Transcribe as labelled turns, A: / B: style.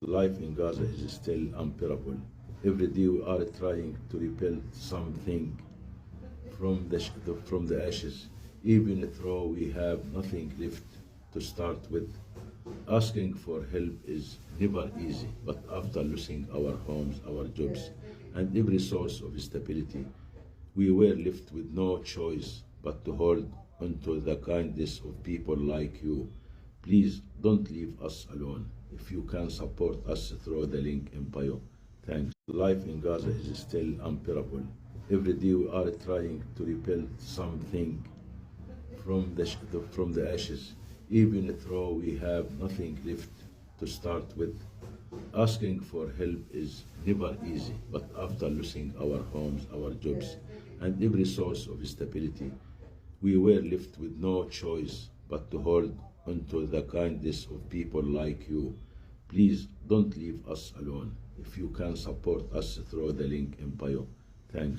A: Life in Gaza is still unbearable. Every day we are trying to rebuild something from the ashes, even though we have nothing left to start with. Asking for help is never easy, but after losing our homes, our jobs, and every source of stability, we were left with no choice but to hold onto the kindness of people like you. Please don't leave us alone. If you can support us through the link in bio, thanks. Life in Gaza is still unbearable. Every day we are trying to rebuild something from the ashes, even though we have nothing left to start with. Asking for help is never easy, but after losing our homes, our jobs, and every source of stability, we were left with no choice but to hold onto the kindness of people like you. Please don't leave us alone. If you can support us through the link in bio, thanks.